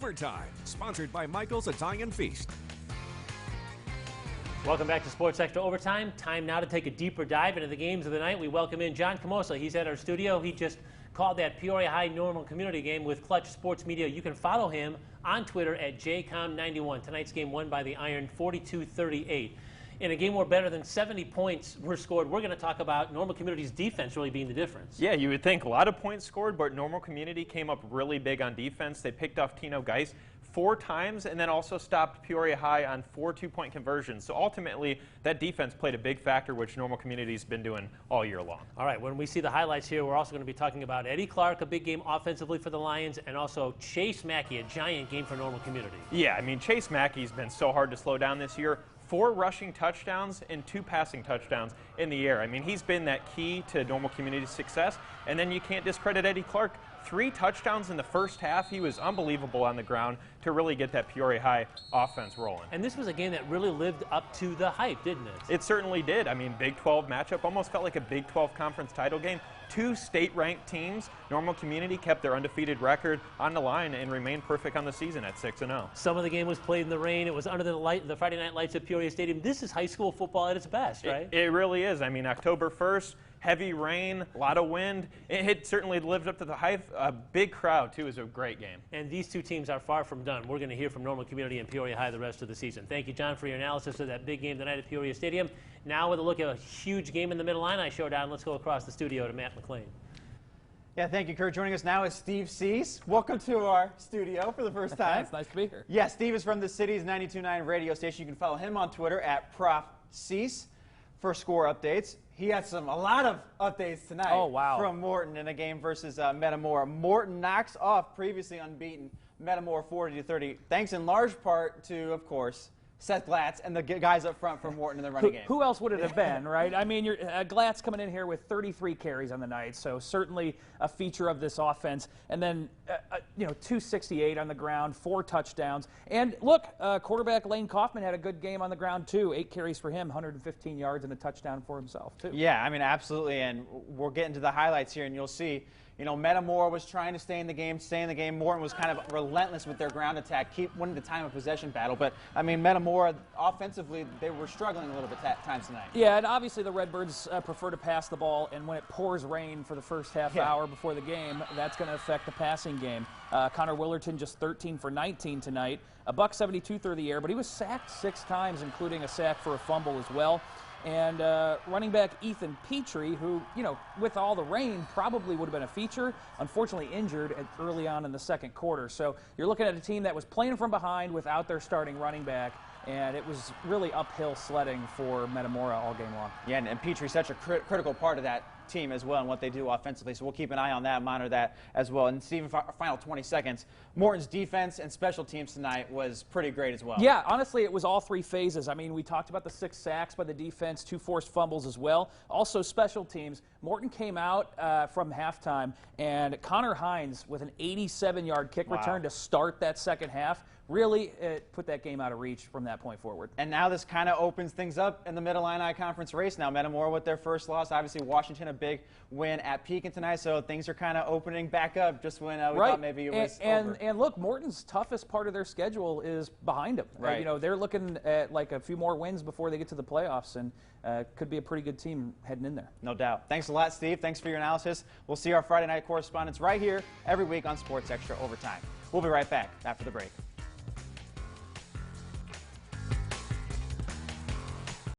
Overtime, sponsored by Michael's Italian Feast. Welcome back to Sports Extra Overtime. Time now to take a deeper dive into the games of the night. We welcome in John Camosa. He's at our studio. He just called that Peoria High Normal Community game with Clutch Sports Media. You can follow him on Twitter at JCOM91. Tonight's game won by the Iron 42-38. In a game where better than 70 points were scored, we're going to talk about Normal Community's defense really being the difference. Yeah, you would think a lot of points scored, but Normal Community came up really big on defense. They picked off Tino Geis 4 times and then also stopped Peoria High on 4 two-point conversions. So ultimately, that defense played a big factor, which Normal Community's been doing all year long. All right, when we see the highlights here, we're also going to be talking about Eddie Clark, a big game offensively for the Lions, and also Chase Mackey, a giant game for Normal Community. Yeah, I mean, Chase Mackey's been so hard to slow down this year. 4 rushing touchdowns and 2 passing touchdowns in the air. I mean, he's been that key to Normal Community's success. And then you can't discredit Eddie Clark. 3 touchdowns in the first half. He was unbelievable on the ground to really get that Peoria High offense rolling. And this was a game that really lived up to the hype, didn't it? It certainly did. I mean, Big 12 matchup almost felt like a Big 12 conference title game. 2 state-ranked teams. Normal Community kept their undefeated record on the line and remained perfect on the season at 6-0. Some of the game was played in the rain. It was under the Friday night lights at Peoria Stadium. This is high school football at its best, right? It really is. I mean, October 1st, heavy rain, a lot of wind. It certainly lived up to the hype. A big crowd, too. It was a great game. And these two teams are far from done. We're going to hear from Normal Community and Peoria High the rest of the season. Thank you, John, for your analysis of that big game tonight at Peoria Stadium. Now with a look at a huge game in the Mid-Illini Showdown, let's go across the studio to Matt McLean. Yeah, thank you, Kurt. Joining us now is Steve Cease. Welcome to our studio for the first time. It's nice to be here. Yeah, Steve is from the city's 92.9 radio station. You can follow him on Twitter at Prof Cease for score updates. He has a lot of updates tonight. Oh, wow. From Morton in a game versus Metamora. Morton knocks off previously unbeaten Metamora 40-30, thanks in large part to, of course, Seth Glatz and the guys up front from Morton in the running game. Who else would it have been, right? I mean, Glatz coming in here with 33 carries on the night, so certainly a feature of this offense. And then, 268 on the ground, 4 touchdowns. And look, quarterback Lane Kaufman had a good game on the ground too. 8 carries for him, 115 yards and a touchdown for himself too. Yeah, I mean, absolutely. And we'll get into the highlights here, and you'll see. Metamora was trying to stay in the game. Morton was kind of relentless with their ground attack, keep winning the time of possession battle. But, I mean, Metamora, offensively, they were struggling a little bit at times tonight. Yeah, and obviously the Redbirds prefer to pass the ball, and when it pours rain for the first half hour before the game, that's going to affect the passing game. Connor Willerton just 13 for 19 tonight, $172 through the air, but he was sacked 6 times, including a sack for a fumble as well. And running back Ethan Petrie, who, with all the rain, probably would have been a feature, unfortunately injured early on in the second quarter. So you're looking at a team that was playing from behind without their starting running back, and it was really uphill sledding for Metamora all game long. Yeah, and Petrie's such a critical part of that team as well and what they do offensively, so we'll keep an eye on that, monitor that as well. And Steven, final 20 seconds, Morton's defense and special teams tonight was pretty great as well. Yeah, honestly, it was all 3 phases. I mean, we talked about the 6 sacks by the defense, 2 forced fumbles as well. Also special teams. Morton came out from halftime, and Connor Hines with an 87-yard kick return to start that second half. Really put that game out of reach from that point forward. And now this kind of opens things up in the Mid-Illini Conference race now. Metamora with their first loss. Obviously, Washington a big win at Pekin tonight, so things are kind of opening back up just when we thought maybe it was over. And look, Morton's toughest part of their schedule is behind them. Right. They're looking at like a few more wins before they get to the playoffs, and could be a pretty good team heading in there. No doubt. Thanks a lot, Steve. Thanks for your analysis. We'll see our Friday night correspondents right here every week on Sports Extra Overtime. We'll be right back after the break.